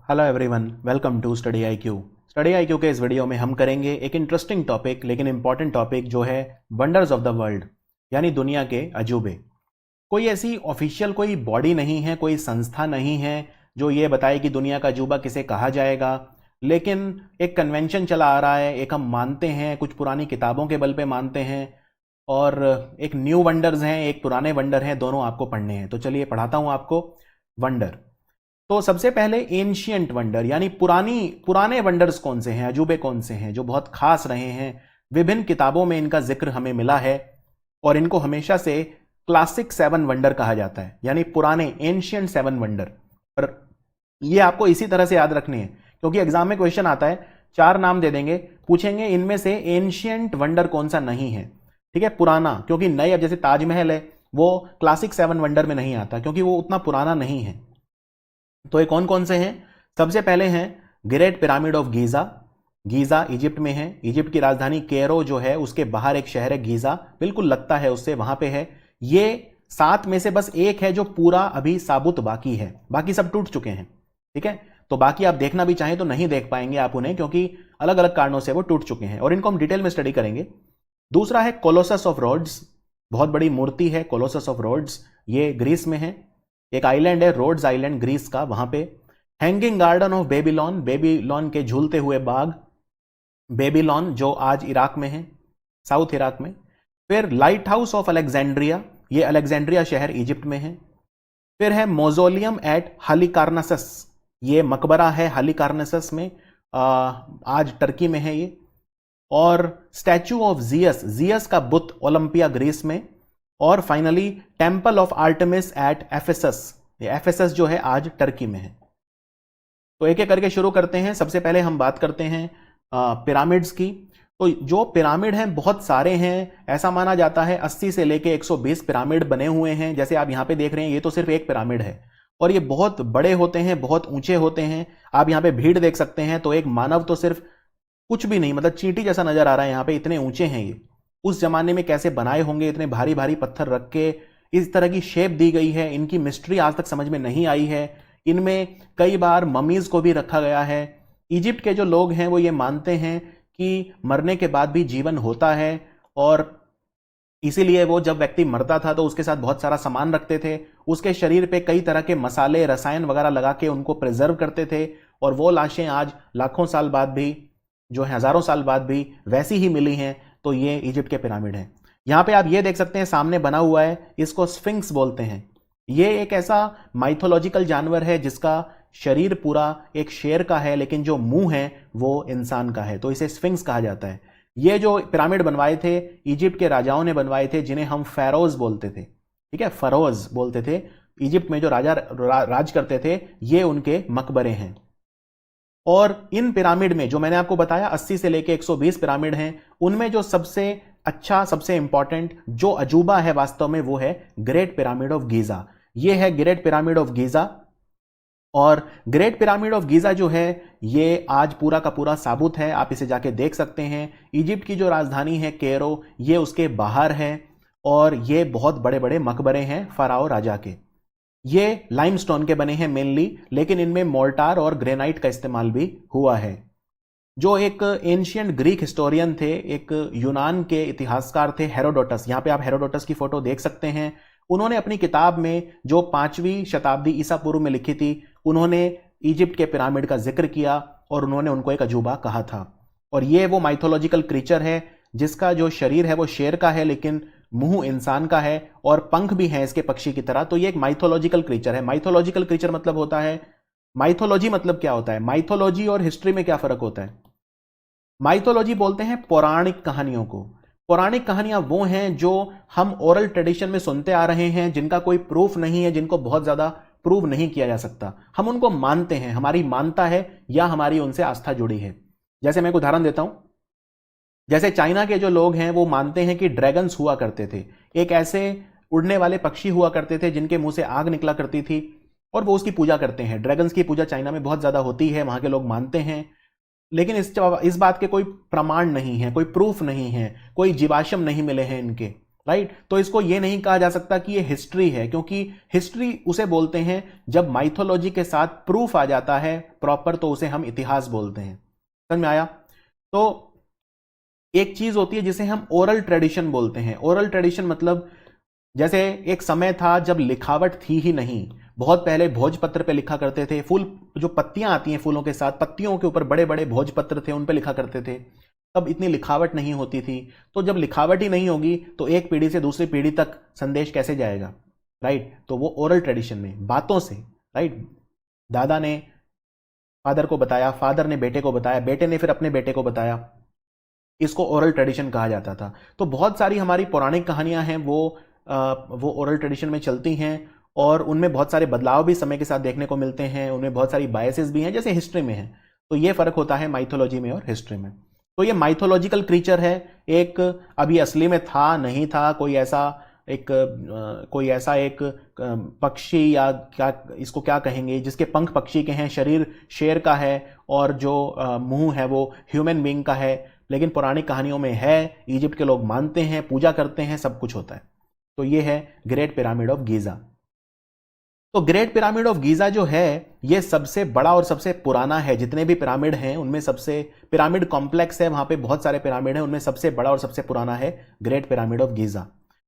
Hello everyone, welcome to study I Q. Study I Q के इस video में हम करेंगे एक इंटरेस्टिंग टॉपिक लेकिन इंपॉर्टेंट टॉपिक जो है वंडर्स ऑफ द वर्ल्ड, यानी दुनिया के अजूबे। कोई ऐसी ऑफिशियल कोई बॉडी नहीं है, कोई संस्था नहीं है जो ये बताए कि दुनिया का अजूबा किसे कहा जाएगा, लेकिन एक कन्वेंशन चला आ रहा है, एक हम मानते हैं, कुछ पुरानी किताबों के बल पे मानते हैं और एक न्यू वंडर्स हैं, एक पुराने वंडर हैं, दोनों आपको पढ़ने हैं। तो चलिए पढ़ाता हूं आपको वंडर। तो सबसे पहले एंशियंट वंडर यानी पुराने वंडर्स कौन से हैं, अजूबे कौन से हैं जो बहुत खास रहे हैं। विभिन्न किताबों में इनका जिक्र हमें मिला है और इनको हमेशा से क्लासिक 7 वंडर कहा जाता है, यानी पुराने एंशियंट 7 वंडर। पर ये आपको इसी तरह से याद रखने हैं क्योंकि एग्जाम में क्वेश्चन आता है, 4 नाम दे देंगे, पूछेंगे इनमें से एंशियंट वंडर कौन सा नहीं है। ठीक है, पुराना, क्योंकि नए, अब जैसे ताजमहल है वो क्लासिक 7 वंडर में नहीं आता क्योंकि वो उतना पुराना नहीं है। तो ये कौन कौन से हैं? सबसे पहले हैं great pyramid of Giza. Giza Egypt में है। इजिप्ट की राजधानी कैरो जो है उसके बाहर एक शहर है गीजा, बिल्कुल लगता है उससे, वहां पे है। ये 7 में से बस एक है जो पूरा अभी साबुत बाकी है, बाकी सब टूट चुके हैं। ठीक है, तो बाकी आप देखना भी चाहें तो नहीं देख पाएंगे आप उन्हें, क्योंकि अलग अलग कारणों से वो टूट चुके हैं और इनको हम डिटेल में स्टडी करेंगे। दूसरा है कोलोसस ऑफ रोड्स, बहुत बड़ी मूर्ति है कोलोसस ऑफ रोड्स, ये ग्रीस में है। एक आइलैंड है रोड्स आइलैंड ग्रीस का, वहां पे। Hanging garden of Babylon, Babylon के झूलते हुए बाग, बेबीलोन जो आज इराक में है, साउथ इराक में। फिर लाइट हाउस ऑफ अलेक्जेंड्रिया, ये अलेक्जेंड्रिया शहर इजिप्ट में है। फिर है मोजोलियम एट हालिकार्नासस, ये मकबरा है हालिकार्नासस में, आज टर्की में है ये। और स्टैचू ऑफ जियस, जियस का बुत ओलंपिया ग्रीस में। और finally temple of Artemis at Ephesus, ये एफेसस जो है आज टर्की में है। तो एक एक करके शुरू करते हैं। सबसे पहले हम बात करते हैं पिरामिड्स की। तो जो पिरामिड हैं बहुत सारे हैं, ऐसा माना जाता है 80 से लेके 120 पिरामिड बने हुए हैं। जैसे आप यहां पे देख रहे हैं, ये तो सिर्फ एक पिरामिड है और ये बहुत बड़े होते हैं, बहुत ऊंचे होते हैं। आप यहां पे भीड़ देख सकते हैं, तो एक मानव तो सिर्फ कुछ भी नहीं, मतलब चींटी जैसा नजर आ रहा है यहाँ पे, इतने ऊंचे हैं ये। उस जमाने में कैसे बनाए होंगे, इतने भारी भारी पत्थर रख के इस तरह की शेप दी गई है, इनकी मिस्ट्री आज तक समझ में नहीं आई है। इनमें कई बार ममीज को भी रखा गया है। इजिप्ट के जो लोग हैं वो ये मानते हैं कि मरने के बाद भी जीवन होता है और इसीलिए वो जब व्यक्ति मरता था तो उसके साथ बहुत सारा सामान रखते थे, उसके शरीर पे कई तरह के मसाले, रसायन वगैरह लगा के उनको प्रिजर्व करते थे और वो लाशें आज लाखों साल बाद भी, जो हजारों साल बाद भी वैसी ही मिली हैं। तो ये इजिप्ट के पिरामिड हैं। यहां पे आप ये देख सकते हैं, सामने बना हुआ है, इसको स्फिंक्स बोलते हैं। ये एक ऐसा माइथोलॉजिकल जानवर है जिसका शरीर पूरा एक शेर का है लेकिन जो मुंह है वो इंसान का है, तो इसे स्फिंक्स कहा जाता है। ये जो पिरामिड बनवाए थे इजिप्ट के राजाओं ने बनवाए थे, जिन्हें हम फेरोज बोलते थे। ठीक है, फरोज बोलते थे। इजिप्ट में जो राजा राज करते थे, ये उनके मकबरे हैं। और इन पिरामिड में जो मैंने आपको बताया 80 से लेके 120 पिरामिड हैं, उनमें जो सबसे अच्छा, सबसे इंपॉर्टेंट जो अजूबा है वास्तव में, वो है ग्रेट पिरामिड ऑफ गीजा। ये है ग्रेट पिरामिड ऑफ गीजा। और ग्रेट पिरामिड ऑफ गीजा जो है ये आज पूरा का पूरा साबुत है, आप इसे जाके देख सकते हैं। इजिप्ट की जो राजधानी है कैरो, ये उसके बाहर है और ये बहुत बड़े बड़े मकबरे हैं फराओ राजा के। ये लाइमस्टोन के बने हैं मेनली, लेकिन इनमें मोर्टार और ग्रेनाइट का इस्तेमाल भी हुआ है। जो एक एंशियंट ग्रीक हिस्टोरियन थे, एक यूनान के इतिहासकार थे, हेरोडोटस, यहां पे आप हेरोडोटस की फोटो देख सकते हैं। उन्होंने अपनी किताब में जो 5वीं शताब्दी ईसा पूर्व में लिखी थी, उन्होंने इजिप्ट के पिरामिड का जिक्र किया और उन्होंने उनको एक अजूबा कहा था। और ये वो माइथोलॉजिकल क्रीचर है जिसका जो शरीर है वो शेर का है लेकिन मुंह इंसान का है और पंख भी हैं इसके पक्षी की तरह। तो ये एक माइथोलॉजिकल क्रीचर है। माइथोलॉजिकल क्रीचर मतलब होता है, माइथोलॉजी मतलब क्या होता है, माइथोलॉजी और हिस्ट्री में क्या फर्क होता है? माइथोलॉजी बोलते हैं पौराणिक कहानियों को। पौराणिक कहानियां वो हैं जो हम ओरल ट्रेडिशन में सुनते आ रहे हैं, जिनका कोई प्रूफ नहीं है, जिनको बहुत ज्यादा प्रूव नहीं किया जा सकता। हम उनको मानते हैं, हमारी मानता है या हमारी उनसे आस्था जुड़ी है। जैसे मैं एक उदाहरण देता हूं, जैसे चाइना के जो लोग हैं वो मानते हैं कि ड्रैगन्स हुआ करते थे, एक ऐसे उड़ने वाले पक्षी हुआ करते थे जिनके मुंह से आग निकला करती थी और वो उसकी पूजा करते हैं। ड्रैगन्स की पूजा चाइना में बहुत ज्यादा होती है, वहां के लोग मानते हैं। लेकिन इस बात के कोई प्रमाण नहीं है, कोई प्रूफ नहीं है, कोई जीवाश्म नहीं मिले हैं इनके। राइट। तो इसको ये नहीं कहा जा सकता कि ये हिस्ट्री है, क्योंकि हिस्ट्री उसे बोलते हैं जब माइथोलॉजी के साथ प्रूफ आ जाता है प्रॉपर, तो उसे हम इतिहास बोलते हैं। समझ में आया? तो एक चीज होती है जिसे हम ओरल ट्रेडिशन बोलते हैं। ओरल ट्रेडिशन मतलब जैसे एक समय था जब लिखावट थी ही नहीं, बहुत पहले भोजपत्र पे लिखा करते थे, फूल जो पत्तियां आती हैं फूलों के साथ, पत्तियों के ऊपर बड़े बड़े भोजपत्र थे, उन पे लिखा करते थे। तब इतनी लिखावट नहीं होती थी। तो जब लिखावट ही नहीं होगी तो एक पीढ़ी से दूसरी पीढ़ी तक संदेश कैसे जाएगा, राइट। तो वो ओरल ट्रेडिशन में बातों से, राइट, दादा ने फादर को बताया, फादर ने बेटे को बताया, बेटे ने फिर अपने बेटे को बताया, इसको ओरल ट्रेडिशन कहा जाता था। तो बहुत सारी हमारी पौराणिक कहानियां हैं वो ओरल ट्रेडिशन में चलती हैं, और उनमें बहुत सारे बदलाव भी समय के साथ देखने को मिलते हैं, उनमें बहुत सारी बायसेस भी हैं जैसे हिस्ट्री में है। तो ये फर्क होता है माइथोलॉजी में और हिस्ट्री में। तो ये माइथोलॉजिकल क्रीचर है एक, अभी असली में था नहीं था, कोई ऐसा एक पक्षी, या क्या इसको क्या कहेंगे, जिसके पंख पक्षी के हैं, शरीर शेर का है, और जो मुंह है वो ह्यूमन बीइंग का है, लेकिन पौराणिक कहानियों में है, इजिप्ट के लोग मानते हैं, पूजा करते हैं, सब कुछ होता है। तो ये है ग्रेट पिरामिड ऑफ गीजा। तो ग्रेट पिरामिड ऑफ गीजा जो है ये सबसे बड़ा और सबसे पुराना है। जितने भी पिरामिड हैं उनमें सबसे, पिरामिड कॉम्प्लेक्स है, वहां पे बहुत सारे पिरामिड हैं, उनमें सबसे बड़ा और सबसे पुराना है ग्रेट पिरामिड ऑफ गीजा।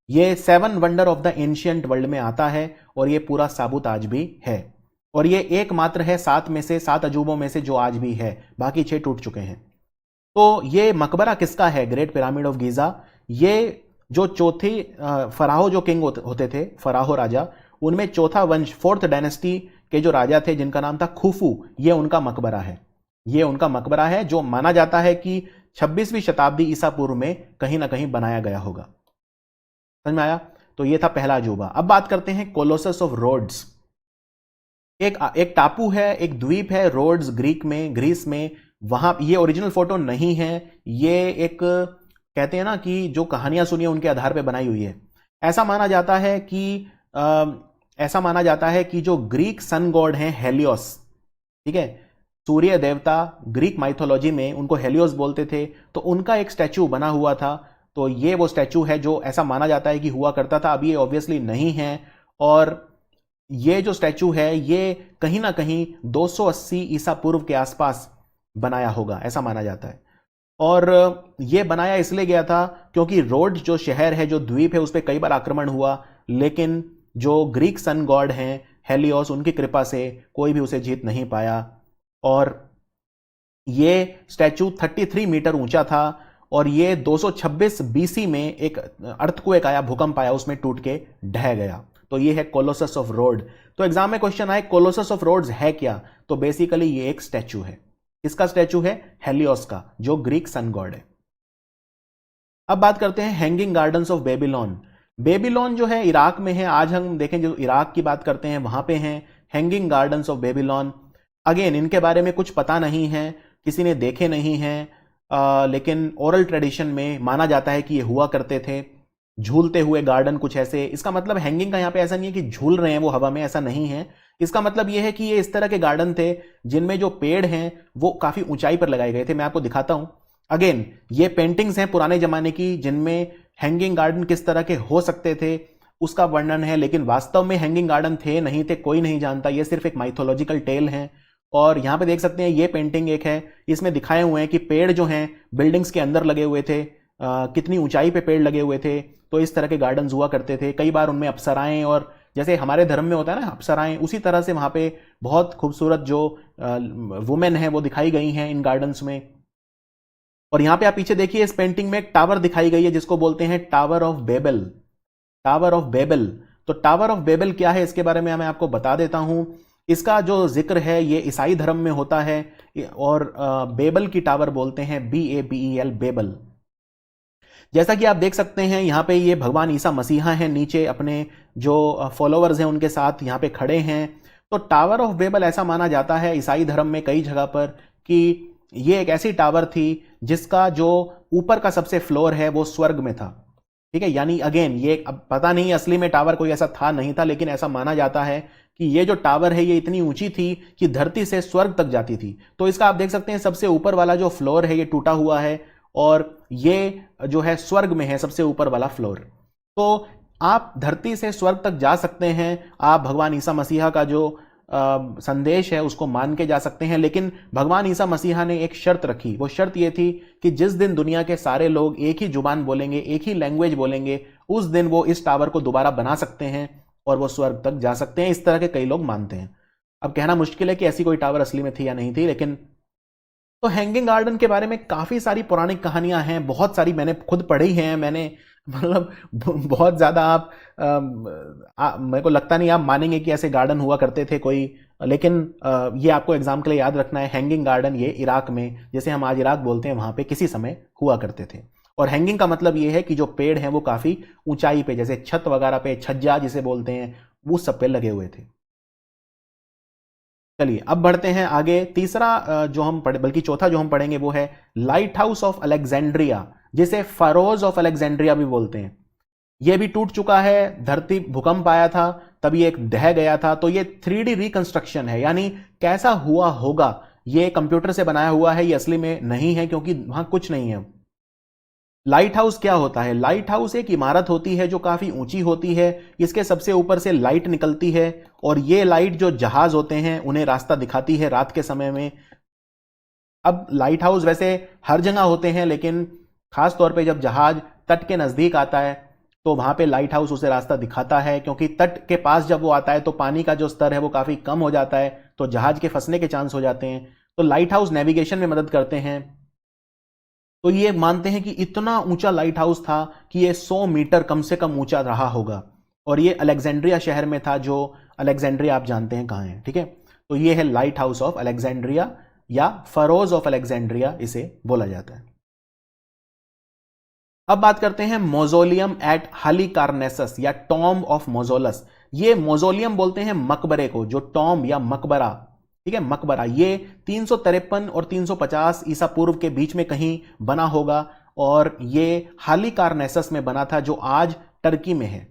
ये 7 wonder of the ancient world में आता है, और ये पूरा साबुत आज भी है, और ये एकमात्र है 7 अजूबों में से जो आज भी है, बाकी 6 टूट चुके हैं। तो ये मकबरा किसका है, ग्रेट पिरामिड ऑफ गीजा? ये जो चौथी फराहो जो किंग होते थे, फराहो राजा, उनमें चौथा वंश, 4th डायनेस्टी के जो राजा थे जिनका नाम था खुफू, ये उनका मकबरा है। ये उनका मकबरा है जो माना जाता है कि 26वीं शताब्दी ईसा पूर्व में कहीं ना कहीं बनाया गया होगा। समझ में आया? तो ये था पहला अजूबा। अब बात करते हैं कोलोसस ऑफ रोड्स। एक टापू है, एक द्वीप है रोड्स, ग्रीस में। वहां ये ओरिजिनल फोटो नहीं है, ये एक कहते हैं ना कि जो कहानियां सुनी है उनके आधार पर बनाई हुई है। ऐसा माना जाता है कि जो ग्रीक सन गॉड हैं हेलियोस, ठीक है, सूर्य देवता, ग्रीक माइथोलॉजी में उनको हेलियोस बोलते थे, तो उनका एक स्टैचू बना हुआ था। तो ये वो स्टैचू है जो ऐसा माना जाता है कि हुआ करता था। अभी ये ऑब्वियसली नहीं है, और ये जो स्टैचू है ये कहीं ना कहीं 280 ईसा पूर्व के आसपास बनाया होगा, ऐसा माना जाता है। और ये बनाया इसलिए गया था क्योंकि रोड्स जो शहर है, जो द्वीप है, उस पर कई बार आक्रमण हुआ, लेकिन जो ग्रीक सन गॉड हैं हेलियोस, उनकी कृपा से कोई भी उसे जीत नहीं पाया। और ये स्टैचू 33 मीटर ऊंचा था, और ये 226 बीसी में एक अर्थक्वेक आया, भूकंप आया, उसमें टूट के ढह गया। तो ये है कोलोसस ऑफ रोड। तो एग्जाम में क्वेश्चन आए कोलोसस ऑफ रोड्स है क्या, तो बेसिकली ये एक स्टैचू है। किसका स्टैचू है? हेलियोस का, जो ग्रीक सन गॉड है। अब बात करते हैं hanging gardens of Babylon. Babylon जो है इराक में है। आज हम देखें जो इराक की बात करते हैं वहां पे हैं hanging gardens of Babylon. Again इनके बारे में कुछ पता नहीं है, किसी ने देखे नहीं हैं, लेकिन ओरल ट्रेडिशन में माना जाता है कि ये हुआ करते थे, झूलते हुए गार्डन कुछ ऐसे। इसका मतलब हैंगिंग का यहाँ पे ऐसा नहीं है कि झूल रहे हैं वो हवा में, ऐसा नहीं है। इसका मतलब ये है कि ये इस तरह के गार्डन थे जिनमें जो पेड़ हैं वो काफी ऊंचाई पर लगाए गए थे। मैं आपको दिखाता हूं। अगेन ये पेंटिंग्स हैं पुराने जमाने की जिनमें हैंगिंग गार्डन किस तरह के हो सकते थे उसका वर्णन है, लेकिन वास्तव में हैंगिंग गार्डन थे नहीं थे कोई नहीं जानता। ये सिर्फ एक माइथोलॉजिकल टेल है। और यहां पे देख सकते हैं ये पेंटिंग एक है, इसमें दिखाए हुए हैं कि पेड़ जो हैं बिल्डिंग्स के अंदर लगे हुए थे, कितनी ऊंचाई पे पेड़ लगे हुए थे। तो इस तरह के गार्डन हुआ करते थे। कई बार उनमें अप्सराएं, और जैसे हमारे धर्म में होता है ना अप्सराएं, उसी तरह से वहां पे बहुत खूबसूरत जो वुमेन है वो दिखाई गई हैं इन गार्डन्स में। और यहां पे आप पीछे देखिए इस पेंटिंग में एक टावर दिखाई गई है जिसको बोलते हैं tower of Babel. Tower of Babel. तो टावर ऑफ बेबल क्या है इसके बारे में मैं आपको बता देता हूं। इसका जो जिक्र है ये ईसाई धर्म में होता है, और बेबल की टावर बोलते हैं, BABEL, बेबल। जैसा कि आप देख सकते हैं यहां पे ये भगवान ईसा मसीहा हैं, नीचे अपने जो फॉलोअर्स हैं उनके साथ यहां पे खड़े हैं। तो टावर ऑफ बेबल ऐसा माना जाता है ईसाई धर्म में कई जगह पर कि ये एक ऐसी टावर थी जिसका जो ऊपर का सबसे फ्लोर है वो स्वर्ग में था। ठीक है, यानी अगेन ये अब पता नहीं असली में टावर कोई ऐसा था नहीं था, लेकिन ऐसा माना जाता है कि ये जो टावर है ये इतनी ऊंची थी कि धरती से स्वर्ग तक जाती थी। तो इसका आप देख सकते हैं सबसे ऊपर वाला जो फ्लोर है ये टूटा हुआ है, और ये जो है स्वर्ग में है सबसे ऊपर वाला फ्लोर। तो आप धरती से स्वर्ग तक जा सकते हैं, आप भगवान ईसा मसीहा का जो संदेश है उसको मान के जा सकते हैं, लेकिन भगवान ईसा मसीहा ने एक शर्त रखी। वो शर्त ये थी कि जिस दिन दुनिया के सारे लोग एक ही जुबान बोलेंगे, एक ही लैंग्वेज बोलेंगे, उस दिन वो इस टावर को दोबारा बना सकते हैं और वो स्वर्ग तक जा सकते हैं। इस तरह के कई लोग मानते हैं। अब कहना मुश्किल है कि ऐसी कोई टावर असली में थी या नहीं थी, लेकिन तो हैंगिंग गार्डन के बारे में काफी सारी पौराणिक कहानियां हैं, बहुत सारी मैंने खुद पढ़ी हैं। मैंने मतलब बहुत ज्यादा आप मेरे को लगता नहीं आप मानेंगे कि ऐसे गार्डन हुआ करते थे कोई, लेकिन ये आपको एग्जाम के लिए याद रखना है। हैंगिंग गार्डन ये इराक में, जैसे हम आज इराक बोलते हैं, वहां पे किसी समय हुआ करते थे। और हैंगिंग का मतलब ये है कि जो पेड़ हैं वो काफी ऊंचाई पे, जैसे छत वगैरह पे, छज्जा जिसे बोलते हैं, वो सब पे लगे हुए थे। चलिए अब बढ़ते हैं आगे। तीसरा जो हम पढ़े, बल्कि चौथा जो हम पढ़ेंगे वो है लाइट हाउस ऑफ अलेक्जेंड्रिया, जिसे फरोज ऑफ अलेक्जेंड्रिया भी बोलते हैं। यह भी टूट चुका है, धरती भूकंप आया था तब ये एक ढह गया था। तो ये 3D रिकंस्ट्रक्शन है, यानी कैसा हुआ होगा, ये कंप्यूटर से बनाया हुआ है, ये असली में नहीं है क्योंकि वहां कुछ नहीं है। लाइट हाउस क्या होता है? लाइट हाउस एक इमारत होती है जो काफी ऊंची होती है, इसके सबसे ऊपर से लाइट निकलती है और ये लाइट जो जहाज होते हैं उन्हें रास्ता दिखाती है रात के समय में। अब लाइट हाउस वैसे हर जगह होते हैं, लेकिन खास तौर पे जब जहाज तट के नजदीक आता है तो वहां पे लाइट हाउस उसे रास्ता दिखाता है, क्योंकि तट के पास जब वो आता है तो पानी का जो स्तर है वो काफी कम हो जाता है, तो जहाज के फंसने के चांस हो जाते हैं। तो लाइट हाउस नेविगेशन में मदद करते हैं। तो ये मानते हैं कि इतना ऊंचा लाइट हाउस था कि ये 100 मीटर कम से कम ऊंचा रहा होगा, और ये अलेक्जेंड्रिया शहर में था, जो अलेक्जेंड्रिया आप जानते हैं कहां है, ठीक है। तो ये है लाइट हाउस ऑफ अलेक्जेंड्रिया या फरोज ऑफ अलेक्जेंड्रिया इसे बोला जाता है। अब बात करते हैं मौजोलियम एट हालिकार्नेसस या टॉम्ब ऑफ मोजोलस। ये मौजोलियम बोलते हैं मकबरे को, जो टॉम्ब या मकबरा, ठीक है, मकबरा, ये 353 और 350 ईसा पूर्व के बीच में कहीं बना होगा, और ये हालिकार्नेसस में बना था जो आज टर्की में है,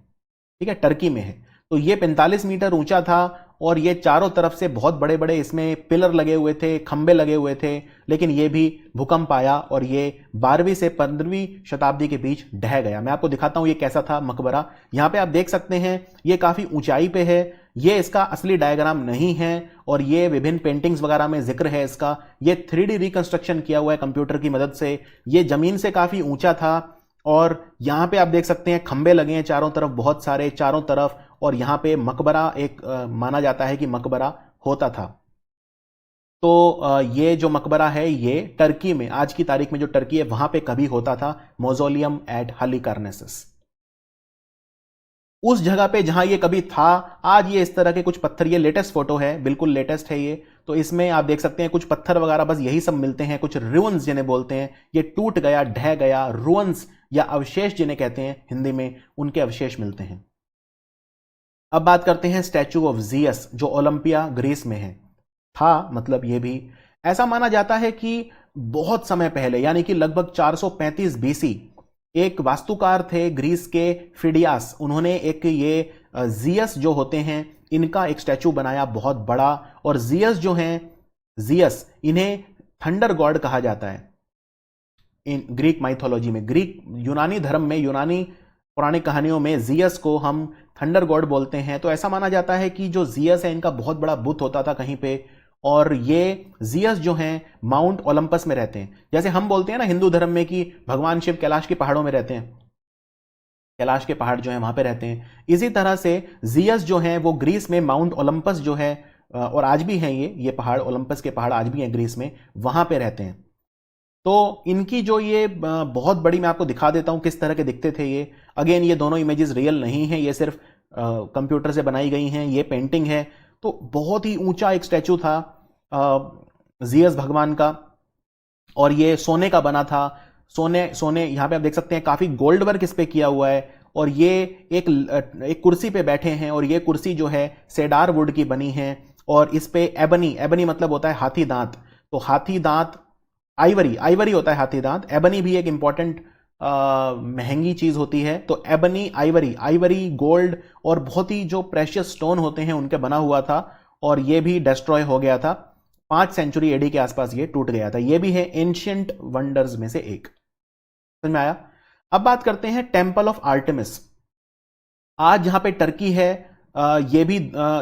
ठीक है, टर्की में है। तो ये 45 मीटर ऊंचा था और ये चारों तरफ से बहुत बड़े बड़े इसमें पिलर लगे हुए थे, खंबे लगे हुए थे, लेकिन ये भी भूकंप आया और ये 12वीं से 15वीं शताब्दी के बीच ढह गया। मैं आपको दिखाता हूं ये कैसा था मकबरा। यहां पे आप देख सकते हैं ये काफी ऊंचाई पे है, ये इसका असली डायग्राम नहीं है और ये विभिन्न पेंटिंग्स वगैरह में जिक्र है इसका। ये 3D रिकंस्ट्रक्शन किया हुआ है कंप्यूटर की मदद से। ये जमीन से काफी ऊंचा था और यहां पे आप देख सकते हैं खंबे लगे हैं चारों तरफ, बहुत सारे चारों तरफ, और यहां पे मकबरा एक माना जाता है कि मकबरा होता था। तो ये जो मकबरा है ये टर्की में, आज की तारीख में जो टर्की है वहां पे कभी होता था, मौजोलियम एट हालिकार्नेसस। उस जगह पे जहां ये कभी था, आज ये इस तरह के कुछ पत्थर, ये लेटेस्ट फोटो है, बिल्कुल लेटेस्ट है ये। तो इसमें आप देख सकते हैं कुछ पत्थर वगैरह बस यही सब मिलते हैं, कुछ रुइंस जिन्हें बोलते हैं, ये टूट गया, ढह गया, रुइंस या अवशेष जिन्हें कहते हैं हिंदी में, उनके अवशेष मिलते हैं। अब बात करते हैं स्टैचू ऑफ जियस, जो ओलंपिया ग्रीस में है। था मतलब ये भी ऐसा माना जाता है कि बहुत समय पहले, यानी कि लगभग 435 बीसी, एक वास्तुकार थे ग्रीस के, फिडियास, उन्होंने एक ये जियस जो होते हैं इनका एक स्टैचू बनाया बहुत बड़ा। और जियस जो हैं, जियस, इन्हें थंडर गॉड कहा जाता है इन ग्रीक माइथोलॉजी में, ग्रीक यूनानी धर्म में, यूनानी पुरानी कहानियों में जियस को हम थंडर गॉड बोलते हैं। तो ऐसा माना जाता है कि जो जियस है इनका बहुत बड़ा बुत होता था कहीं पे, और ये जियस जो हैं माउंट ओलंपस में रहते हैं। जैसे हम बोलते हैं ना हिंदू धर्म में कि भगवान शिव कैलाश के पहाड़ों में रहते हैं, कैलाश के पहाड़ जो है वहां पे रहते हैं, इसी तरह से जियस जो हैं वो ग्रीस में माउंट ओलंपस जो है, और आज भी हैं ये पहाड़, ओलंपस के पहाड़ आज भी हैं ग्रीस में, वहां पे रहते हैं। तो इनकी जो ये बहुत बड़ी, मैं आपको दिखा देता हूं किस तरह के दिखते थे ये। अगेन ये दोनों इमेजेस रियल नहीं है, ये सिर्फ कंप्यूटर से बनाई गई हैं, ये पेंटिंग है। तो बहुत ही ऊंचा एक स्टैचू था जियस भगवान का, और ये सोने का बना था। सोने सोने यहां पे आप देख सकते हैं काफी गोल्ड वर्क इस पे किया हुआ है, और ये एक कुर्सी पे बैठे हैं, और ये कुर्सी जो है सेडार वुड की बनी है, और इस पे एबनी, एबनी मतलब होता है हाथी दांत, तो हाथी दांत, आइवरी, आइवरी होता है हाथी दांत, एबनी भी एक इंपॉर्टेंट महंगी चीज होती है। तो एबनी, आइवरी, आइवरी, गोल्ड और बहुत ही जो प्रेशियस स्टोन होते हैं उनके बना हुआ था, और ये भी डिस्ट्रॉय हो गया था 5 सेंचुरी एडी के आसपास, ये टूट गया था। ये भी है एंशिएंट वंडर्स में से एक। समझ में आया? अब बात करते हैं टेंपल ऑफ आर्टेमिस। आज जहां पे टर्की है, ये भी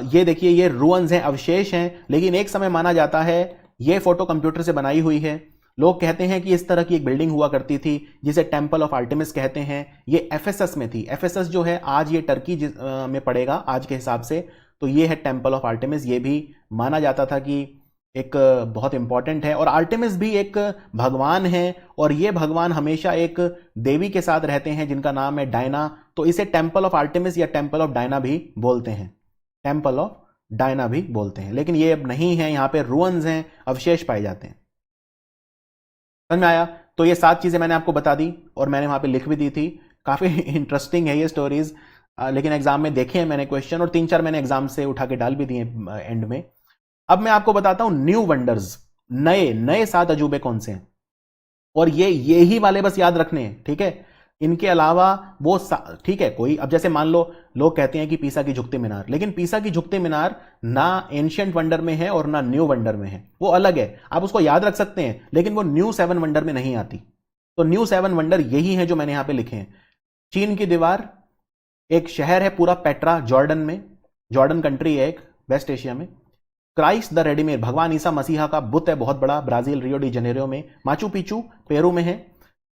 ये देखिए, ये रुअन्स हैं, अवशेष हैं, लेकिन एक समय माना जाता है ये फोटो कंप्यूटर से बनाई हुई है। लोग कहते हैं कि इस तरह की एक बिल्डिंग हुआ करती थी जिसे टेम्पल ऑफ आर्टेमिस कहते हैं। ये एफएसएस में थी। एफएसएस जो है आज ये टर्की में पड़ेगा आज के हिसाब से। तो ये है टेम्पल ऑफ आर्टेमिस। ये भी माना जाता था कि एक बहुत इंपॉर्टेंट है। और आर्टेमिस भी एक भगवान है, और ये भगवान हमेशा एक देवी के साथ रहते हैं जिनका नाम है डायना। तो इसे टेम्पल ऑफ आर्टेमिस या टेम्पल ऑफ डायना भी बोलते हैं। टेम्पल ऑफ डायना भी बोलते हैं, लेकिन ये अब नहीं है। यहां पे रुअन्स हैं, अवशेष पाए जाते हैं। समझ में आया? तो ये 7 चीजें मैंने आपको बता दी और मैंने वहां पे लिख भी दी थी। काफी इंटरेस्टिंग है ये स्टोरीज, लेकिन एग्जाम में देखे हैं मैंने क्वेश्चन, और 3-4 मैंने एग्जाम से उठा के डाल भी दिए एंड में। अब मैं आपको बताता हूं न्यू वंडर्स, नए नए 7 अजूबे कौन से हैं। और ये ही वाले बस याद रखने हैं, ठीक है? इनके अलावा वो ठीक है, कोई अब जैसे मान लो लोग कहते हैं कि पीसा की झुकती मीनार, लेकिन पीसा की झुकती मीनार ना एंशियंट वंडर में है और ना न्यू वंडर में है, वो अलग है। आप उसको याद रख सकते हैं, लेकिन वो न्यू 7 वंडर में नहीं आती। तो न्यू 7 वंडर यही है जो मैंने यहां पे लिखे हैं। चीन की दीवार, एक शहर है पूरा पेट्रा जॉर्डन में, जॉर्डन कंट्री है एक वेस्ट एशिया में। क्राइस्ट द रेडीमेड, भगवान ईसा मसीहा का बुत है बहुत बड़ा, ब्राजील रियो डी जेनेरियो में। माचू पिचू पेरू में है।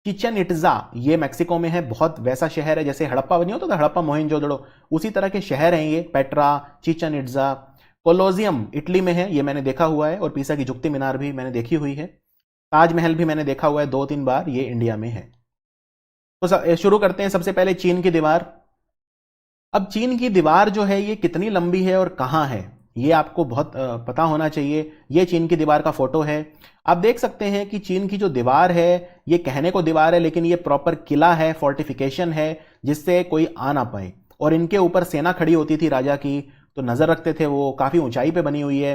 चिचन इट्जा ये मैक्सिको में है, बहुत वैसा शहर है जैसे हड़प्पा नहीं होता था, हड़प्पा मोहनजोदड़ो, उसी तरह के शहर हैं ये, पेट्रा, चिचन इट्जा। कोलोजियम इटली में है, ये मैंने देखा हुआ है, और पीसा की झुकती मीनार भी मैंने देखी हुई है। ताजमहल भी मैंने देखा हुआ है 2-3 बार, ये इंडिया में है। तो शुरू करते हैं सबसे पहले चीन की दीवार। अब चीन की दीवार जो है ये कितनी लंबी है और कहां है, ये आपको बहुत पता होना चाहिए। ये चीन की दीवार का फोटो है। आप देख सकते हैं कि चीन की जो दीवार है, ये कहने को दीवार है लेकिन ये प्रॉपर किला है, फोर्टिफिकेशन है, जिससे कोई आ ना पाए। और इनके ऊपर सेना खड़ी होती थी राजा की, तो नजर रखते थे वो, काफी ऊंचाई पे बनी हुई है।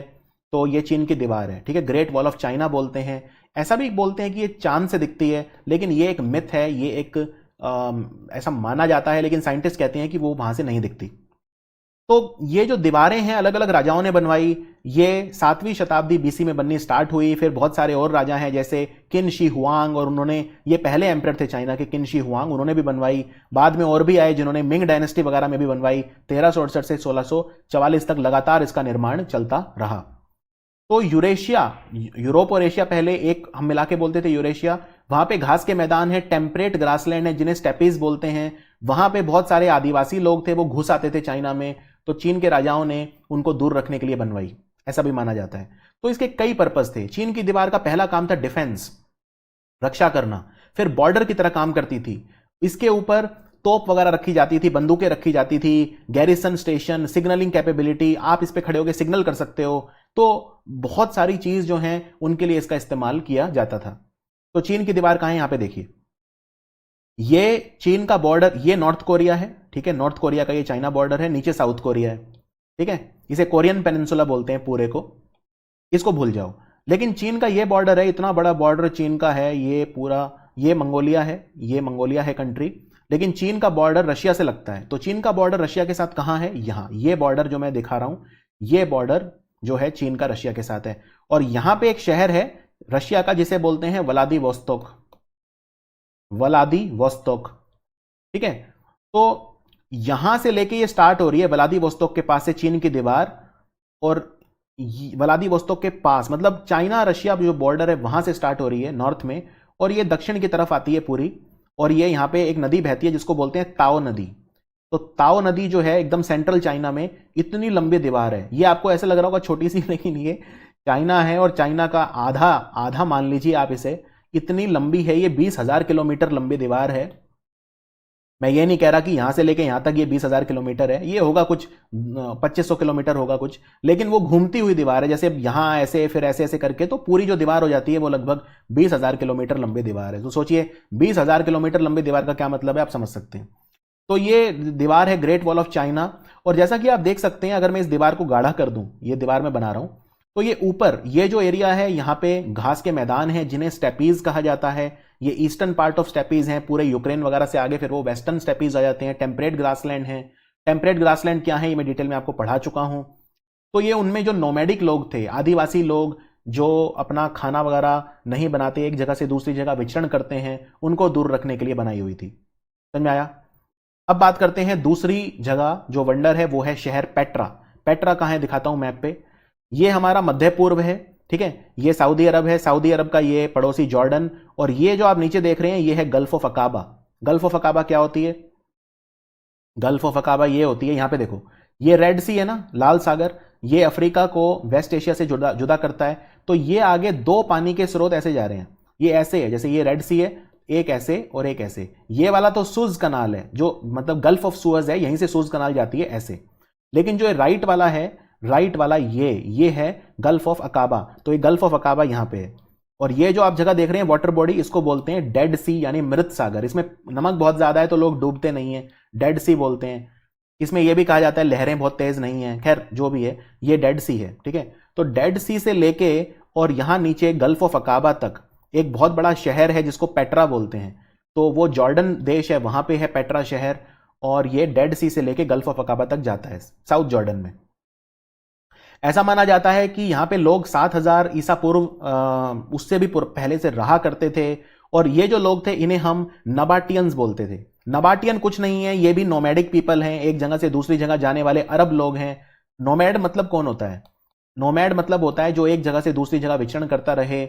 तो ये चीन की दीवार है, ठीक है? ग्रेट वॉल ऑफ चाइना बोलते हैं। ऐसा भी बोलते हैं कि ये चांद से दिखती है, लेकिन ये एक मिथ है, ये एक ऐसा माना जाता है, लेकिन साइंटिस्ट कहते हैं कि वो वहां से नहीं दिखती। तो ये जो दीवारें हैं अलग अलग राजाओं ने बनवाई। ये 7वीं शताब्दी बीसी में बननी स्टार्ट हुई। फिर बहुत सारे और राजा हैं जैसे किन शी हुआंग, और उन्होंने, ये पहले एम्परर थे चाइना के, किन शी हुआंग, उन्होंने भी बनवाई। बाद में और भी आए जिन्होंने मिंग डायनेस्टी वगैरह में भी बनवाई। 1368 से 1644 तक लगातार इसका निर्माण चलता रहा। तो यूरेशिया, यूरोप और एशिया पहले एक हम मिला के बोलते थे यूरेशिया। वहां पे घास के मैदान है, टेम्परेट ग्रासलैंड है जिन्हें स्टेपीज बोलते हैं। वहां पे बहुत सारे आदिवासी लोग थे, वो घुस आते थे चाइना में, तो चीन के राजाओं ने उनको दूर रखने के लिए बनवाई, ऐसा भी माना जाता है। तो इसके कई पर्पस थे। चीन की दीवार का पहला काम था डिफेंस, रक्षा करना। फिर बॉर्डर की तरह काम करती थी। इसके ऊपर तोप वगैरह रखी जाती थी, बंदूकें रखी जाती थी, गैरिसन स्टेशन, सिग्नलिंग कैपेबिलिटी, आप इस पे खड़े होकर सिग्नल कर सकते हो। तो बहुत सारी चीज जो हैं उनके लिए इसका इस्तेमाल किया जाता था। तो चीन की दीवार कहां है, यहां पे देखिए, ये चीन का बॉर्डर, ये नॉर्थ कोरिया है, ठीक है? नॉर्थ कोरिया का ये चाइना बॉर्डर है, नीचे साउथ कोरिया है, ठीक है? इसे कोरियन पेनिनसुला बोलते हैं पूरे को, इसको भूल जाओ। लेकिन चीन का ये बॉर्डर है, इतना बड़ा बॉर्डर चीन का है, ये पूरा, ये मंगोलिया है, ये मंगोलिया है कंट्री। लेकिन चीन का बॉर्डर रशिया से लगता है। तो चीन का बॉर्डर रशिया के साथ कहां है, यहां, ये बॉर्डर जो मैं दिखा रहा हूं, ये बॉर्डर जो है चीन का रशिया के साथ है। और यहां पे एक शहर है रशिया का जिसे बोलते हैं व्लादिवोस्तोक, व्लादिवोस्तोक, ठीक है? तो यहां से लेके ये स्टार्ट हो रही है, व्लादिवोस्तोक के पास से चीन की दीवार, और व्लादिवोस्तोक के पास मतलब चाइना रशिया जो बॉर्डर है वहां से स्टार्ट हो रही है नॉर्थ में, और ये दक्षिण की तरफ आती है पूरी। और ये यहां पे एक नदी बहती है जिसको बोलते हैं ताओ नदी। तो ताओ नदी जो है एकदम सेंट्रल चाइना में, इतनी लंबी दीवार है। ये आपको ऐसा लग रहा होगा छोटी सी, लेकिन ये चाइना है, और चाइना का आधा आधा मान लीजिए आप इसे, इतनी लंबी है ये। 20,000 किलोमीटर लंबी दीवार है। मैं ये नहीं कह रहा कि यहां से लेके यहां तक ये 20,000 किलोमीटर है, ये होगा कुछ 2500 किलोमीटर होगा कुछ, लेकिन वो घूमती हुई दीवार है। जैसे यहां ऐसे फिर ऐसे ऐसे करके, तो पूरी जो दीवार हो जाती है वो लगभग 20,000 किलोमीटर लंबी दीवार है। तो सोचिए 20,000 किलोमीटर लंबी दीवार का क्या मतलब है, आप समझ सकते हैं। तो ये दीवार है ग्रेट वॉल ऑफ चाइना। और जैसा कि आप देख सकते हैं, अगर मैं इस दीवार को गाढ़ा कर दूं, ये दीवार में बना रहा हूं, तो ये ऊपर ये जो एरिया है, यहां पे घास के मैदान है जिन्हें स्टेपीज कहा जाता है। ये ईस्टर्न पार्ट ऑफ स्टेपीज हैं, पूरे यूक्रेन वगैरह से आगे फिर वो वेस्टर्न स्टेपीज आ जाते हैं। टेम्परेट ग्रासलैंड है। टेम्परेट ग्रासलैंड क्या है ये मैं डिटेल में आपको पढ़ा चुका हूं। तो ये उनमें जो नोमैडिक लोग थे, आदिवासी लोग जो अपना खाना वगैरह नहीं बनाते, एक जगह से दूसरी जगह विचरण करते हैं, उनको दूर रखने के लिए बनाई हुई थी। समझ में आया? अब बात करते हैं दूसरी जगह जो वंडर है, वो है शहर पेट्रा। पेट्रा कहाँ है दिखाता हूं मैप पे। ये हमारा मध्य पूर्व है, ठीक है। ये सऊदी अरब है, सऊदी अरब का ये पड़ोसी जॉर्डन, और ये जो आप नीचे देख रहे हैं ये है gulf of Aqaba. Gulf of Aqaba क्या होती है? गल्फ ऑफ अकाबा ये होती है, यहां पे देखो, ये रेड सी है ना, लाल सागर, ये अफ्रीका को वेस्ट एशिया से जुदा जुदा करता है। तो ये आगे दो पानी के स्रोत ऐसे जा रहे हैं, ये ऐसे है, जैसे ये रेड सी है, एक ऐसे और एक ऐसे। ये वाला तो सुज कनाल है, जो मतलब गल्फ ऑफ सुअज है, यहीं से सुज कनाल जाती है ऐसे। लेकिन जो राइट वाला है, राइट वाला ये है गल्फ ऑफ अकाबा। तो ये गल्फ ऑफ अकाबा यहां पे है। और ये जो आप जगह देख रहे हैं वाटर बॉडी, इसको बोलते हैं डेड सी, यानी मृत सागर। इसमें नमक बहुत ज्यादा है तो लोग डूबते नहीं है, डेड सी बोलते हैं। इसमें यह भी कहा जाता है लहरें बहुत तेज नहीं है, खैर जो भी है, ये डेड सी है, ठीक है। तो डेड सी से लेके और यहां नीचे गल्फ ऑफ अकाबा तक एक बहुत बड़ा शहर है जिसको पेट्रा बोलते हैं। तो वो जॉर्डन देश है, वहां पे है पेट्रा शहर, और ये डेड सी से लेके गल्फ ऑफ अकाबा तक जाता है साउथ जॉर्डन में। ऐसा माना जाता है कि यहां पे लोग 7000 ईसा पूर्व उससे भी पहले से रहा करते थे। और ये जो लोग थे इन्हें हम नबाटियंस बोलते थे। नबाटियन कुछ नहीं है, ये भी नोमैडिक पीपल हैं, एक जगह से दूसरी जगह जाने वाले अरब लोग हैं। नोमैड मतलब कौन होता है? नोमैड मतलब होता है जो एक जगह से दूसरी जगह विचरण करता रहे,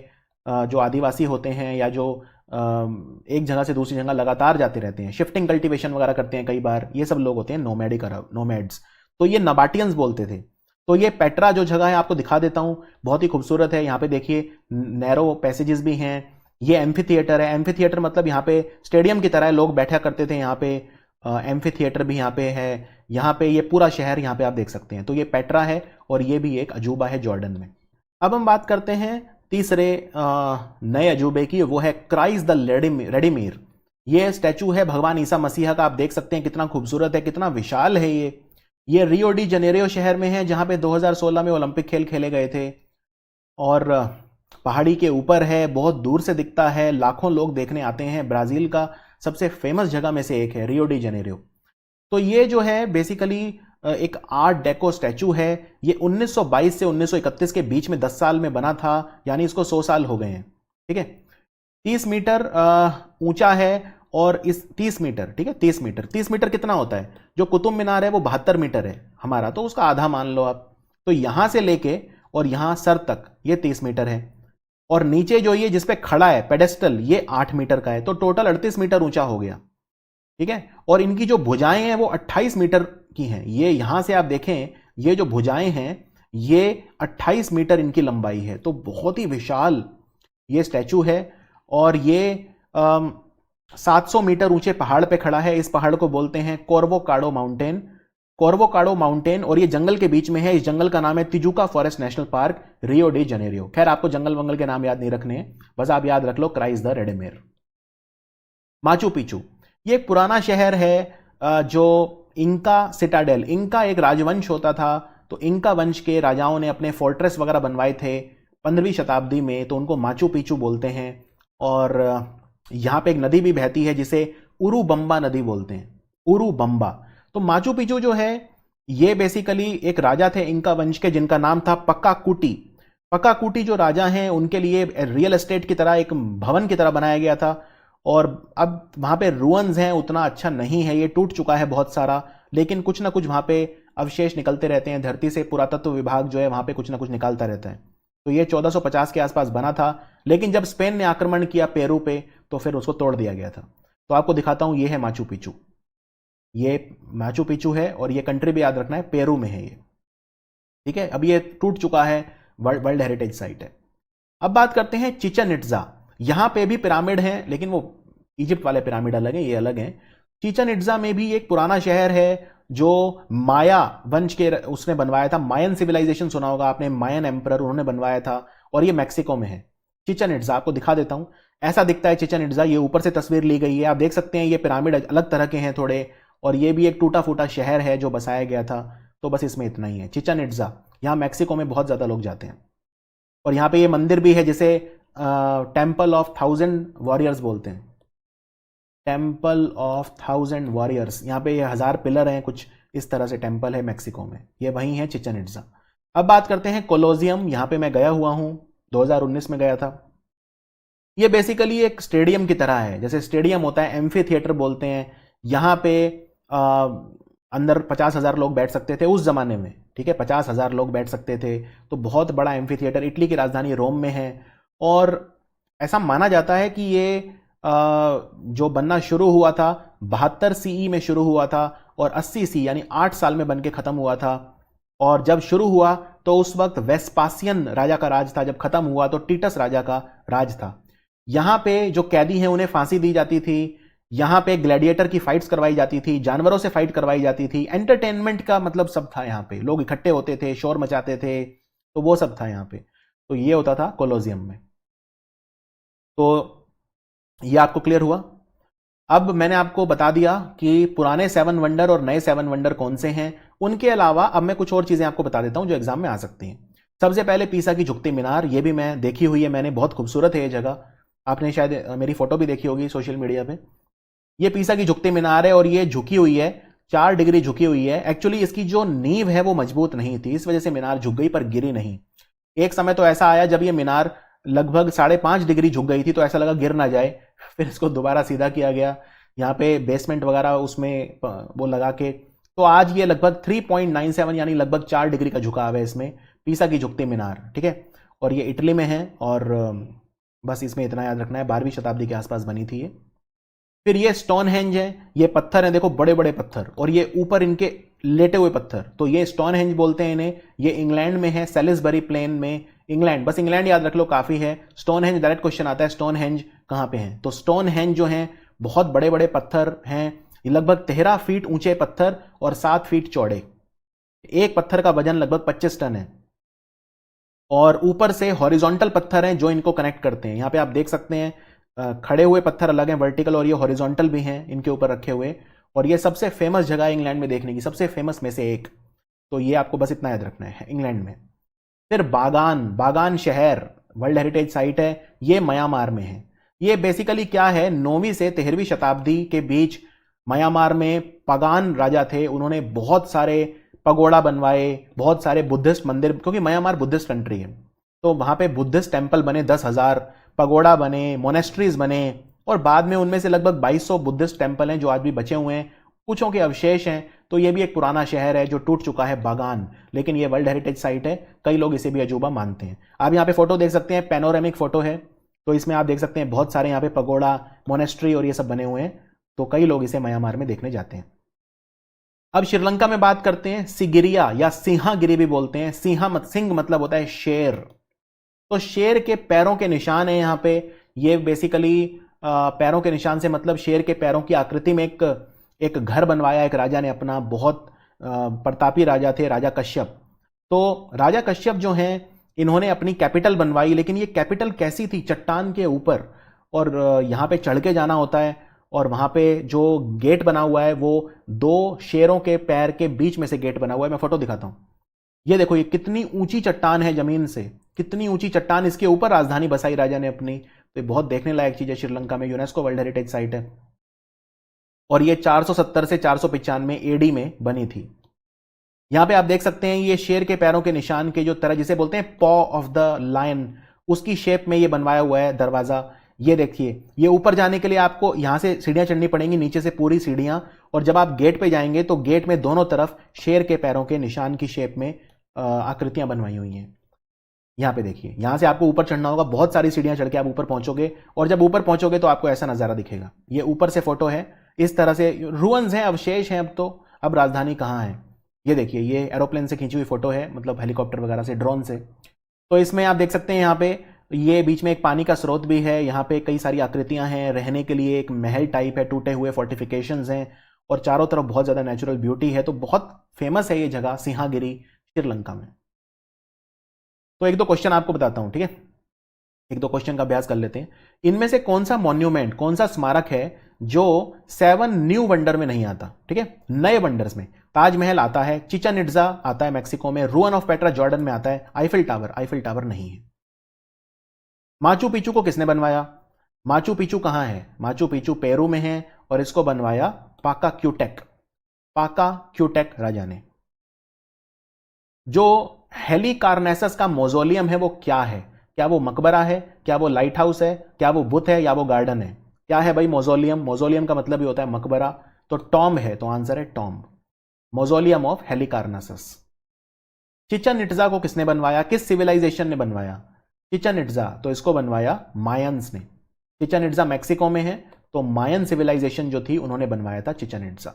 जो आदिवासी होते हैं या जो एक जगह से दूसरी जगह लगातार जाते रहते हैं, शिफ्टिंग कल्टीवेशन वगैरह करते हैं कई बार, ये सब लोग होते हैं नोमैडिक अरब, नोमैड्स। तो ये नबाटियंस बोलते थे। तो ये पेट्रा जो जगह है आपको दिखा देता हूं, बहुत ही खूबसूरत है। यहाँ पे देखिए नैरो पैसेजेस भी हैं। ये एम्फी थिएटर है। एम्फी थिएटर मतलब यहाँ पे स्टेडियम की तरह लोग बैठा करते थे, यहाँ पे एम्फी थिएटर भी यहाँ पे है। यहाँ पे ये पूरा शहर यहाँ पे आप देख सकते हैं। तो ये पेट्रा है और ये भी एक अजूबा है जॉर्डन में। अब हम बात करते हैं तीसरे नए अजूबे की, वो है क्राइस्ट द रेडिमीर। ये स्टैचू है भगवान ईसा मसीहा का, आप देख सकते हैं कितना खूबसूरत है, कितना विशाल है ये रियो डी जनेरियो शहर में है, जहां पे 2016 में ओलंपिक खेल खेले गए थे। और पहाड़ी के ऊपर है, बहुत दूर से दिखता है, लाखों लोग देखने आते हैं। ब्राजील का सबसे फेमस जगह में से एक है रियो डी जनेरियो। तो ये जो है बेसिकली एक आर्ट डेको स्टैचू है। ये 1922 से 1931 के बीच में 10 साल में बना था, यानी इसको 100 साल हो गए हैं, ठीक है। 30 मीटर ऊंचा है, और इस 30 मीटर, ठीक है, 30 मीटर कितना होता है? जो कुतुब मीनार है वो 72 मीटर है हमारा, तो उसका आधा मान लो आप। तो यहां से लेके और यहां सर तक ये 30 मीटर है। और नीचे जो ये जिसपे खड़ा है पेडेस्टल, ये 8 मीटर का है, तो टोटल 38 मीटर ऊंचा हो गया, ठीक है। और इनकी जो भुजाएं हैं वो 28 मीटर की हैं। ये यहां से आप देखें, ये जो भुजाएं हैं ये 28 मीटर इनकी लंबाई है। तो बहुत ही विशाल ये स्टैचू है। और ये 700 मीटर ऊंचे पहाड़ पे खड़ा है। इस पहाड़ को बोलते हैं कोर्वोकाडो माउंटेन, कोर्वोकाडो माउंटेन। और ये जंगल के बीच में है। इस जंगल का नाम है Tijuca forest national park, Rio de Janeiro. खैर आपको जंगल वंगल के नाम याद नहीं रखने हैं, बस आप याद रख लो क्राइस्ट द रेडिमीर। माचू पिचू, ये एक पुराना शहर है जो इंका सिटाडेल, इंका एक राजवंश होता था। तो इंका वंश के राजाओं ने अपने फोर्ट्रेस वगैरह बनवाए थे 15वीं शताब्दी में, तो उनको माचू पिचू बोलते हैं। और यहां पे एक नदी भी बहती है जिसे उरुबंबा नदी बोलते हैं, उरुबंबा। तो माचू पिचू जो है ये बेसिकली एक राजा थे इंका वंश के, जिनका नाम था पक्काकुटी। पक्काकुटी जो राजा हैं उनके लिए रियल एस्टेट की तरह एक भवन की तरह बनाया गया था। और अब वहां पे रुअन्स हैं, उतना अच्छा नहीं है, ये टूट चुका है बहुत सारा, लेकिन कुछ ना कुछ वहां पे अवशेष निकलते रहते हैं धरती से। पुरातत्व विभाग जो है वहां पे कुछ ना कुछ निकालता रहता है। तो ये 1450 के आसपास बना था, लेकिन जब स्पेन ने आक्रमण किया पेरू पे तो फिर उसको तोड़ दिया गया था। तो आपको दिखाता हूं, ये है माचू पिचू, ये माचू पिचू है। और ये कंट्री भी याद रखना है, पेरू में है ये, ठीक है। अब ये टूट चुका है, वर्ल्ड हेरिटेज साइट है। अब बात करते हैं चिचन इट्जा। यहां पे भी पिरामिड हैं, लेकिन वो इजिप्ट वाले पिरामिड अलग हैं, ये अलग हैं। चिचन इट्जा में भी एक पुराना शहर है जो माया वंश के उसने बनवाया था। मायन सिविलाइजेशन सुना होगा आपने, मायन एम्परर, उन्होंने बनवाया था। और ये मैक्सिको में है चिचन इट्जा। आपको दिखा देता हूं, ऐसा दिखता है चिचन इट्जा। ये ऊपर से तस्वीर ली गई है, आप देख सकते हैं ये पिरामिड अलग तरह के हैं थोड़े। और ये भी एक टूटा फूटा शहर है जो बसाया गया था। तो बस इसमें इतना ही है, चिचन इट्जा। यहां मैक्सिको में बहुत ज्यादा लोग जाते हैं। और यहां पे ये मंदिर भी है जिसे टेम्पल ऑफ 1000 वॉरियर्स बोलते हैं, टेम्पल ऑफ 1000 वॉरियर्स। यहां पे ये 1000 पिलर हैं, कुछ इस तरह से टेम्पल है मैक्सिको में। ये वही है चिचन इट्जा। अब बात करते हैं कोलोजियम। यहां पे मैं गया हुआ हूं, 2019 में गया था। ये बेसिकली एक स्टेडियम की तरह है, जैसे स्टेडियम होता है, एम्फी थिएटर बोलते हैं। यहां पे अंदर 50,000 लोग बैठ सकते थे उस जमाने में, ठीक है, 50,000 लोग बैठ सकते थे। तो बहुत बड़ा एम्फी थिएटर, इटली की राजधानी रोम में है। और ऐसा माना जाता है कि ये जो बनना शुरू हुआ था 72 सीई में शुरू हुआ था और 80 सी यानी 8 साल में बन के खत्म हुआ था। और जब शुरू हुआ तो उस वक्त वेस्पासियन राजा का राज था, जब खत्म हुआ तो टीटस राजा का राज था। यहां पे जो कैदी हैं उन्हें फांसी दी जाती थी, यहां पे ग्लैडिएटर की फाइट्स करवाई जाती थी, जानवरों से फाइट करवाई जाती थी, एंटरटेनमेंट का मतलब सब था यहां पे, लोग इकट्ठे होते थे, शोर मचाते थे, तो वो सब था यहां पे। तो ये होता था कोलोजियम में। तो ये आपको क्लियर हुआ। अब मैंने आपको बता दिया कि पुराने 7 वंडर और नए 7 वंडर कौन से हैं। उनके अलावा अब मैं कुछ और चीजें आपको बता देता हूं जो एग्जाम में आ सकती हैं। सबसे पहले पीसा की झुकती मीनार, ये भी मैं देखी हुई है मैंने, बहुत खूबसूरत है ये जगह। आपने शायद मेरी फोटो भी देखी होगी सोशल मीडिया पे। ये पीसा की झुकती मीनार है और ये झुकी हुई है, 4 डिग्री झुकी हुई है। एक्चुअली इसकी जो नींव है वो मजबूत नहीं थी, इस वजह से मीनार झुक गई पर गिरी नहीं। एक समय तो ऐसा आया जब ये मीनार लगभग 5.5 डिग्री झुक गई थी, तो ऐसा लगा गिर ना जाए, फिर इसको दोबारा सीधा किया गया, यहाँ पे बेसमेंट वगैरह उसमें वो लगा के। तो आज ये लगभग 3.97 यानी लगभग 4 डिग्री का झुकाव है इसमें, पीसा की झुकती मीनार, ठीक है। और ये इटली में है और बस इसमें इतना याद रखना है, 12वीं शताब्दी के आसपास बनी थी ये। फिर ये स्टोन हेंज है, ये पत्थर है देखो, बड़े बड़े पत्थर, और ये ऊपर इनके लेटे हुए पत्थर, तो ये स्टोन हेंज बोलते हैं इन्हें। ये इंग्लैंड में है, सेलिसबरी प्लेन में, इंग्लैंड, बस इंग्लैंड याद रख लो काफी है। स्टोन हेंज डायरेक्ट क्वेश्चन आता है, स्टोन हेंज कहां पे है, तो स्टोन हेंज जो है बहुत बड़े बड़े पत्थर हैं, लगभग 13 फीट ऊंचे पत्थर और 7 फीट चौड़े। एक पत्थर का वजन लगभग 25 टन है। और ऊपर से हॉरिजॉन्टल पत्थर हैं जो इनको कनेक्ट करते हैं। यहां पे आप देख सकते हैं खड़े हुए पत्थर अलग हैं, वर्टिकल, और ये हॉरिजॉन्टल भी हैं इनके ऊपर रखे हुए। और ये सबसे फेमस जगह है इंग्लैंड में देखने की, सबसे फेमस में से एक। तो ये आपको बस इतना याद रखना है इंग्लैंड में। फिर बागान, बागान शहर वर्ल्ड हेरिटेज साइट है, ये म्यांमार में है। ये बेसिकली क्या है, 9वीं से 13वीं शताब्दी के बीच म्यांमार में पगान राजा थे, उन्होंने बहुत सारे पगोड़ा बनवाए, बहुत सारे बुद्धिस्ट मंदिर, क्योंकि म्यांमार बुद्धिस्ट कंट्री है, तो वहां पे बुद्धिस्ट टेम्पल बने 10,000, पगोड़ा बने, मोनेस्ट्रीज बने, और बाद में उनमें से लगभग 2200 बुद्धिस्ट टेम्पल हैं जो आज भी बचे हुए हैं, कुछों के अवशेष हैं। तो ये भी एक पुराना शहर है जो टूट चुका है, बागान, लेकिन ये वर्ल्ड हेरिटेज साइट है, कई लोग इसे भी अजूबा मानते हैं। आप यहाँ पे फोटो देख सकते हैं, पैनोरेमिक फोटो है, तो इसमें आप देख सकते हैं बहुत सारे यहाँ पे पगोड़ा, मोनेस्ट्री और ये सब बने हुए हैं, तो कई लोग इसे म्यांमार में देखने जाते हैं। अब श्रीलंका में बात करते हैं, सिगिरिया या सिंहागिरी भी बोलते हैं। सिंह मतलब होता है शेर, तो शेर के पैरों के निशान है यहाँ पे। ये बेसिकली पैरों के निशान से मतलब शेर के पैरों की आकृति में एक घर बनवाया एक राजा ने अपना, बहुत प्रतापी राजा थे, राजा कश्यप। तो राजा कश्यप जो हैं इन्होंने अपनी कैपिटल बनवाई, लेकिन ये कैपिटल कैसी थी, चट्टान के ऊपर, और यहाँ पे चढ़ के जाना होता है, और वहां पे जो गेट बना हुआ है वो 2 शेरों के पैर के बीच में से गेट बना हुआ है। मैं फोटो दिखाता हूं, ये देखो, ये कितनी ऊंची चट्टान है जमीन से, कितनी ऊंची चट्टान, इसके ऊपर राजधानी बसाई राजा ने अपनी। तो ये बहुत देखने लायक चीज है, श्रीलंका में यूनेस्को वर्ल्ड हेरिटेज साइट है। और ये 470 से 495 एडी में बनी थी। यहां पे आप देख सकते हैं ये शेर के पैरों के निशान के जो तरह, जिसे बोलते हैं पॉ ऑफ द लायन, उसकी शेप में ये बनवाया हुआ है दरवाजा। ये देखिए, ये ऊपर जाने के लिए आपको यहां से सीढ़ियां चढ़नी पड़ेंगी, नीचे से पूरी सीढ़ियां, और जब आप गेट पे जाएंगे तो गेट में दोनों तरफ शेर के पैरों के निशान की शेप में आकृतियां बनवाई हुई हैं। यहां पे देखिए, यहां से आपको ऊपर चढ़ना होगा, बहुत सारी सीढ़ियां चढ़ के आप ऊपर पहुंचोगे, और जब ऊपर पहुंचोगे तो आपको ऐसा नजारा दिखेगा। ये ऊपर से फोटो है, इस तरह से रुअन्स हैं, अवशेष हैं। अब तो अब राजधानी कहां है, ये देखिए, ये एरोप्लेन से खींची हुई फोटो है, मतलब हेलीकॉप्टर वगैरह से, ड्रोन से। तो इसमें आप देख सकते हैं यहाँ पे ये बीच में एक पानी का स्रोत भी है, यहाँ पे कई सारी आकृतियां हैं, रहने के लिए एक महल टाइप है, टूटे हुए फोर्टिफिकेशंस हैं, और चारों तरफ बहुत ज्यादा नेचुरल ब्यूटी है। तो बहुत फेमस है ये जगह, सिंहागिरी, श्रीलंका में। तो 1-2 क्वेश्चन आपको बताता हूं, ठीक है, 1-2 क्वेश्चन का अभ्यास कर लेते हैं। इनमें से कौन सा मॉन्यूमेंट, कौन सा स्मारक है जो 7 न्यू वंडर में नहीं आता, ठीक है, नए वंडर्स में? ताजमहल आता है, चिचन इट्जा आता है मेक्सिको में, रुइन ऑफ पेट्रा जॉर्डन में आता है, आईफिल टावर नहीं है। माचू पिचू को किसने बनवाया? माचू पिचू कहां है? माचू पिचू पेरू में है, और इसको बनवाया पाका क्यूटेक राजा ने। जो हेलिकार्नेसस का मौजोलियम है वो क्या है? क्या वो मकबरा है, क्या वो लाइट हाउस है, क्या वो बुत है, या वो गार्डन है? क्या है भाई मौजोलियम? मौजोलियम का मतलब ही होता है मकबरा, तो टॉम्ब है, तो आंसर है टॉम्ब, मौजोलियम ऑफ हेलिकार्नासस। चिचन इट्जा को किसने बनवाया, किस सिविलाइजेशन ने बनवाया? चिचन इट्जा, तो इसको बनवाया मायंस ने। चिचन इट्जा मैक्सिको में है, तो मायन सिविलाइजेशन जो थी उन्होंने बनवाया था चिचन इट्जा।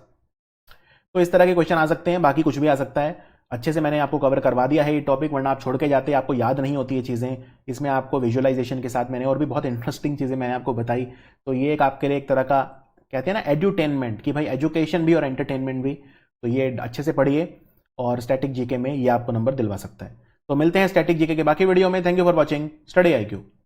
तो इस तरह के क्वेश्चन आ सकते हैं, बाकी कुछ भी आ सकता है। अच्छे से मैंने आपको कवर करवा दिया है ये टॉपिक, वरना आप छोड़ के जाते, आपको याद नहीं होती ये चीज़ें। इसमें आपको विजुअलाइजेशन के साथ मैंने और भी बहुत इंटरेस्टिंग चीज़ें मैंने आपको बताई। तो ये एक आपके लिए एक तरह का कहते हैं ना एड्यूटेनमेंट, कि भाई एजुकेशन भी और एंटरटेनमेंट भी। तो ये अच्छे से पढ़िए और स्टैटिक जीके में ये आपको नंबर दिलवा सकता है। तो मिलते हैं स्टैटिक जीके के बाकी वीडियो में। Thank you for watching study IQ।